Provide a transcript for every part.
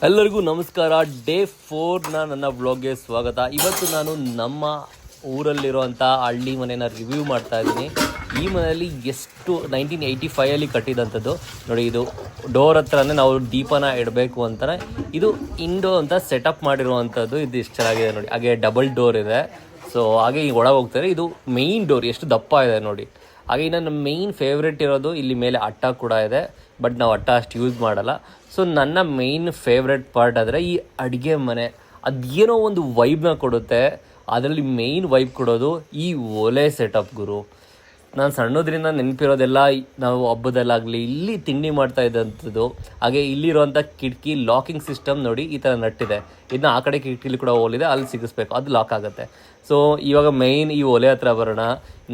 ಎಲ್ಲರಿಗೂ ನಮಸ್ಕಾರ. ಡೇ 4ನ ನನ್ನ ವ್ಲಾಗ್ಗೆ ಸ್ವಾಗತ. ಇವತ್ತು ನಾನು ನಮ್ಮ ಊರಲ್ಲಿರುವಂಥ ಹಳ್ಳಿ ಮನೆನ ರಿವ್ಯೂ ಮಾಡ್ತಾ ಇದ್ದೀನಿ. ಈ ಮನೆಯಲ್ಲಿ ಎಷ್ಟು 1985 ಕಟ್ಟಿದಂಥದ್ದು ನೋಡಿ. ಇದು ಡೋರ್ ಹತ್ರನೇ ನಾವು ದೀಪನ ಇಡಬೇಕು ಅಂತಲೇ ಇದು ಇಂಡೋ ಅಂತ ಸೆಟಪ್ ಮಾಡಿರುವಂಥದ್ದು. ಇದು ಎಷ್ಟು ಚೆನ್ನಾಗಿದೆ ನೋಡಿ. ಹಾಗೆ ಡಬಲ್ ಡೋರ್ ಇದೆ. ಸೊ ಹಾಗೆ ಈಗ ಒಳಗೆ ಹೋಗ್ತಾರೆ. ಇದು ಮೇಯ್ನ್ ಡೋರ್ ಎಷ್ಟು ದಪ್ಪ ಇದೆ ನೋಡಿ. ಹಾಗೆ ನನ್ನ ಮೇಯ್ನ್ ಫೇವ್ರೆಟ್ ಇರೋದು ಇಲ್ಲಿ ಮೇಲೆ ಅಟ್ಟ ಕೂಡ ಇದೆ. ಬಟ್ ನಾವು ಅಟ್ಟ ಅಷ್ಟು ಯೂಸ್ ಮಾಡಲ್ಲ. ಸೊ ನನ್ನ ಮೇಯ್ನ್ ಫೇವ್ರೆಟ್ ಪಾರ್ಟ್ ಆದರೆ ಈ ಅಡುಗೆ ಮನೆ. ಅದೇನೋ ಒಂದು ವೈಬ್ನ ಕೊಡುತ್ತೆ. ಅದರಲ್ಲಿ ಮೇಯ್ನ್ ವೈಬ್ ಕೊಡೋದು ಈ ಒಲೆ ಸೆಟಪ್ ಗುರು. ನಾನು ಸಣ್ಣದ್ರಿಂದ ನೆನಪಿರೋದೆಲ್ಲ ನಾವು ಹಬ್ಬದಲ್ಲಾಗಲಿ ಇಲ್ಲಿ ತಿಂಡಿ ಮಾಡ್ತಾ ಇದ್ದಂಥದ್ದು. ಹಾಗೆ ಇಲ್ಲಿರುವಂಥ ಕಿಟಕಿ ಲಾಕಿಂಗ್ ಸಿಸ್ಟಮ್ ನೋಡಿ, ಈ ಥರ ನಟ್ಟಿದೆ. ಇದನ್ನ ಆ ಕಡೆ ಕಿಟಕಿಲಿ ಕೂಡ ಹೋಲಿದೆ, ಅಲ್ಲಿ ಸಿಗಿಸ್ಬೇಕು, ಅದು ಲಾಕ್ ಆಗುತ್ತೆ. ಸೊ ಇವಾಗ ಮೇಯ್ನ್ ಈ ಒಲೆ ಹತ್ರ ಬರೋಣ.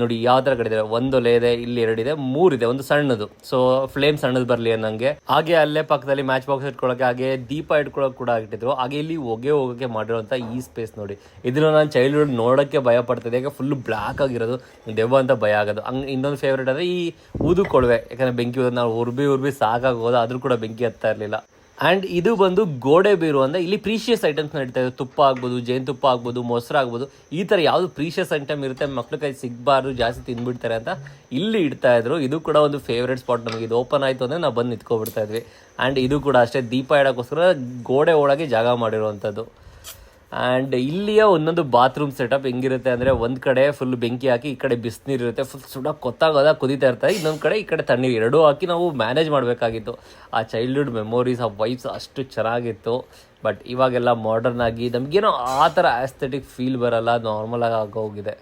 ನೋಡಿ ಯಾವ ಥರ ಕಟ್ಟಿದ್ದಾರೆ. ಒಂದು ಒಲೆ ಇದೆ, ಇಲ್ಲಿ 2 ಇದೆ, 3 ಇದೆ, ಒಂದು ಸಣ್ಣದು. ಸೊ ಫ್ಲೇಮ್ ಸಣ್ಣದು ಬರಲಿ ಅನ್ನಂಗೆ. ಹಾಗೆ ಅಲ್ಲೇ ಪಕ್ಕದಲ್ಲಿ ಮ್ಯಾಚ್ ಬಾಕ್ಸ್ ಇಟ್ಕೊಳ್ಳೋಕೆ, ಹಾಗೆ ದೀಪ ಇಟ್ಕೊಳ್ಳೋಕೆ ಕೂಡ ಆಗಿಟ್ಟಿದ್ರು. ಹಾಗೆ ಇಲ್ಲಿ ಹೋಗೋಕ್ಕೆ ಮಾಡಿರೋಂಥ ಈ ಸ್ಪೇಸ್ ನೋಡಿ. ಇದನ್ನು ನಾನು ಚೈಲ್ಡ್ಹುಡ್ ನೋಡೋಕ್ಕೆ ಭಯ ಪಡ್ತಿದ್ದೆ. ಯಾಕೆ ಫುಲ್ ಬ್ಲ್ಯಾಕ್ ಆಗಿರೋದು, ದೆವ್ವ ಅಂತ ಭಯ ಆಗೋದು. ಹಂಗೆ ಇನ್ನೊಂದು ಫೇವ್ರೇಟ್ ಅಂದರೆ ಈ ಊದು ಕೊಳವೆ. ಯಾಕಂದರೆ ಬೆಂಕಿ ಊದು ನಾವು ಉರ್ಬಿ ಸಾಕಾಗೋದು, ಆದರೂ ಕೂಡ ಬೆಂಕಿ ಹತ್ತಾ ಇರಲಿಲ್ಲ. ಆ್ಯಂಡ್ ಇದು ಬಂದು ಗೋಡೆ ಬೀರು ಅಂತ. ಇಲ್ಲಿ ಪ್ರೀಶಿಯಸ್ ಐಟಮ್ಸ್ನ ಇಡ್ತಾ ಇದೆ. ತುಪ್ಪ ಆಗ್ಬೋದು, ಜೇನುತುಪ್ಪ ಆಗ್ಬೋದು, ಮೊಸರು ಆಗ್ಬೋದು. ಈ ಥರ ಯಾವುದು ಪ್ರೀಶಿಯಸ್ ಐಟಮ್ ಇರುತ್ತೆ, ಮಕ್ಳ ಕೈ ಸಿಗಬಾರ್ದು, ಜಾಸ್ತಿ ತಿಂದ್ಬಿಡ್ತಾರೆ ಅಂತ ಇಲ್ಲಿ ಇಡ್ತಾಯಿದ್ರು. ಇದು ಕೂಡ ಒಂದು ಫೇವ್ರೇಟ್ ಸ್ಪಾಟ್ ನಮಗೆ. ಇದು ಓಪನ್ ಆಯಿತು ಅಂದರೆ ನಾವು ಬಂದು ನಿಂತ್ಕೊಬಿಡ್ತಾ ಇದ್ವಿ. ಆ್ಯಂಡ್ ಇದು ಕೂಡ ಅಷ್ಟೇ, ದೀಪ ಇಡೋಕ್ಕೋಸ್ಕರ ಗೋಡೆ ಒಳಗೆ ಜಾಗ ಮಾಡಿರುವಂಥದ್ದು. ಆ್ಯಂಡ್ ಇಲ್ಲಿಯ ಒಂದೊಂದು ಬಾತ್ರೂಮ್ ಸೆಟಪ್ ಹೆಂಗಿರುತ್ತೆ ಅಂದರೆ, ಒಂದು ಕಡೆ ಫುಲ್ ಬೆಂಕಿ ಹಾಕಿ, ಈ ಕಡೆ ಬಿಸಿನೀರು ಇರುತ್ತೆ, ಫುಲ್ ಸುಡೋಕೆ ಕುದೀತಾ ಇರ್ತಾರೆ. ಇನ್ನೊಂದು ಕಡೆ ಈ ಕಡೆ ತಣ್ಣೀರು, ಎರಡೂ ಹಾಕಿ ನಾವು ಮ್ಯಾನೇಜ್ ಮಾಡಬೇಕಾಗಿತ್ತು. ಆ ಚೈಲ್ಡ್ಹುಡ್ ಮೆಮೊರೀಸ್, ಆ ವೈಬ್ಸ್ ಅಷ್ಟು ಚೆನ್ನಾಗಿತ್ತು. ಬಟ್ ಇವಾಗೆಲ್ಲ ಮಾಡರ್ನ್ ಆಗಿ ನಮಗೇನೋ ಆ ಥರ ಆಸ್ಥೆಟಿಕ್ ಫೀಲ್ ಬರಲ್ಲ, ನಾರ್ಮಲಾಗಿ ಆಗೋಗಿದೆ.